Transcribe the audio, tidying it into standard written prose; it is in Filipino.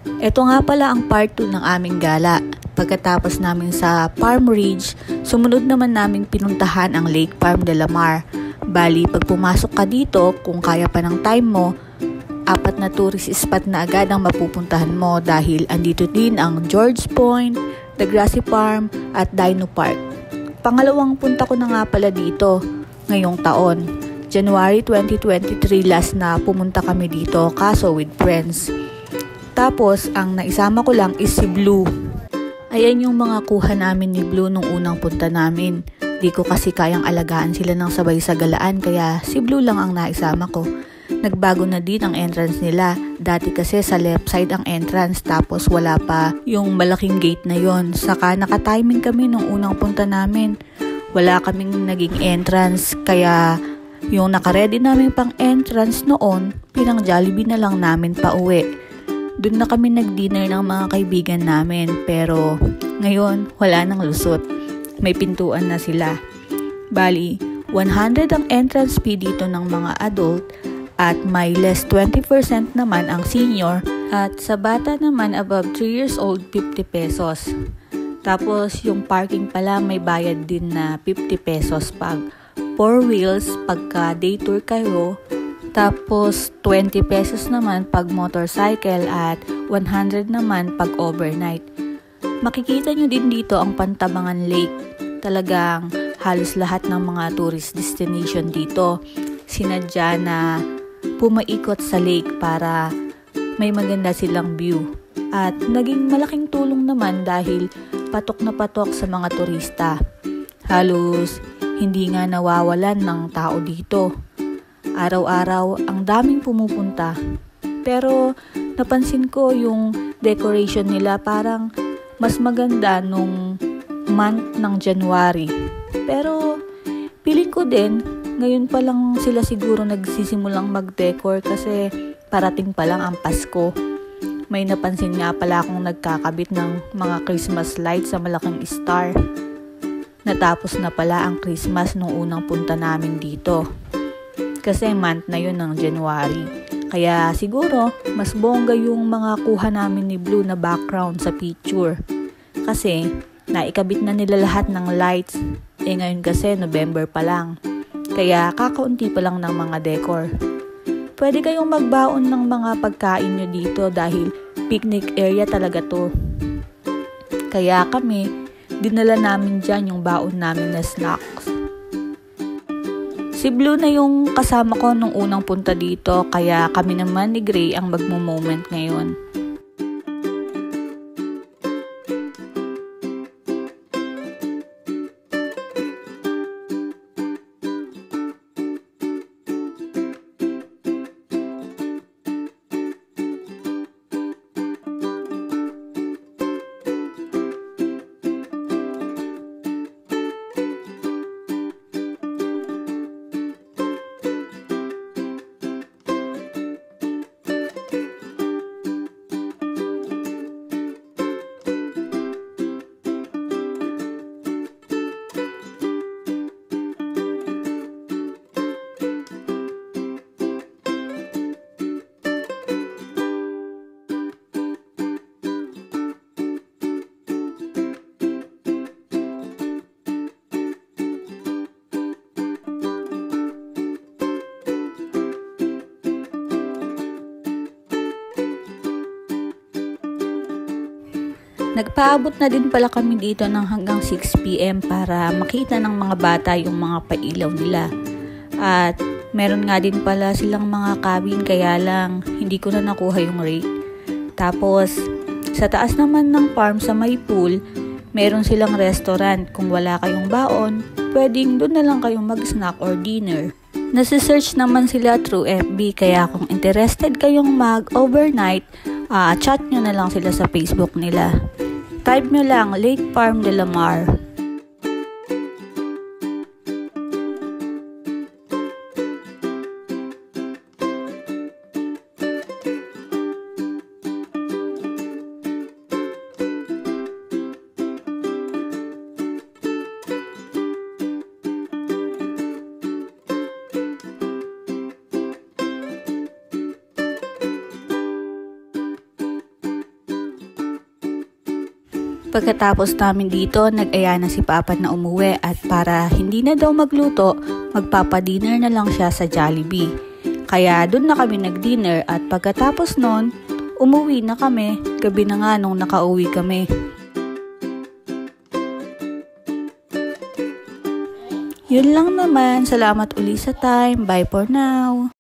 Ito nga pala ang part 2 ng aming gala. Pagkatapos namin sa Palm Ridge, sumunod naman naming pinuntahan ang Lake Palm de la Mar. Bali, pag pumasok ka dito, kung kaya pa ng time mo, 4 na tourist spot na agad ang mapupuntahan mo dahil andito din ang George Point, The Grassy Farm at Dino Park. Pangalawang punta ko na nga pala dito ngayong taon. January 2023 last na pumunta kami dito kaso with friends. Tapos, ang naisama ko lang is si Blue. Ayan yung mga kuha namin ni Blue nung unang punta namin. Di ko kasi kayang alagaan sila ng sabay sa galaan kaya si Blue lang ang naisama ko. Nagbago na din ang entrance nila. Dati kasi sa left side ang entrance tapos wala pa yung malaking gate na yon. Saka nakatiming kami nung unang punta namin. Wala kaming naging entrance kaya yung nakaredy namin pang entrance noon, pinang Jollibee na lang namin pa uwi. Doon na kami nag-dinner ng mga kaibigan namin pero ngayon wala nang lusot. May pintuan na sila. Bali, 100 ang entrance fee dito ng mga adult at may less 20% naman ang senior at sa bata naman above 3 years old 50 pesos. Tapos yung parking pala may bayad din na 50 pesos pag 4 wheels pagka day tour kayo. Tapos 20 pesos naman pag motorcycle at 100 naman pag overnight. Makikita nyo din dito ang Pantabangan Lake. Talagang halos lahat ng mga tourist destination dito sinadya na pumaikot sa lake para may maganda silang view. At naging malaking tulong naman dahil patok na patok sa mga turista. Halos hindi nga nawawalan ng tao dito. Araw-araw ang daming pumupunta. Pero napansin ko yung decoration nila parang mas maganda nung month ng January. Pero feeling ko din ngayon pa lang sila siguro nagsisimulang mag-decor kasi parating pa lang ang Pasko. May napansin nga pala akong nagkakabit ng mga Christmas lights sa malaking star. Natapos na pala ang Christmas nung unang punta namin dito. Kasi month na yun ng January. Kaya siguro, mas bongga yung mga kuha namin ni Blue na background sa picture. Kasi, naikabit na nila lahat ng lights. Ngayon kasi, November pa lang. Kaya, kakaunti pa lang ng mga decor. Pwede kayong magbaon ng mga pagkain nyo dito dahil picnic area talaga to. Kaya kami, dinala namin dyan yung baon namin na snacks. Si Blue na yung kasama ko nung unang punta dito kaya kami naman ni Gray ang magmo-moment ngayon. Nagpaabot na din pala kami dito ng hanggang 6 PM para makita ng mga bata yung mga pailaw nila. At meron nga din pala silang mga cabin kaya lang hindi ko na nakuha yung rate. Tapos sa taas naman ng farm sa may pool, meron silang restaurant. Kung wala kayong baon, pwedeng doon na lang kayong mag-snack or dinner. Nasi-search naman sila through FB kaya kung interested kayong mag-overnight, chat nyo na lang sila sa Facebook nila. Type nyo lang Lake Palm de la Mar. Pagkatapos namin dito, nag-aya na si Papa na umuwi at para hindi na daw magluto, magpapadinner na lang siya sa Jollibee. Kaya doon na kami nag-dinner at pagkatapos nun, umuwi na kami. Gabi na nga nung nakauwi kami. Yun lang naman. Salamat uli sa time. Bye for now.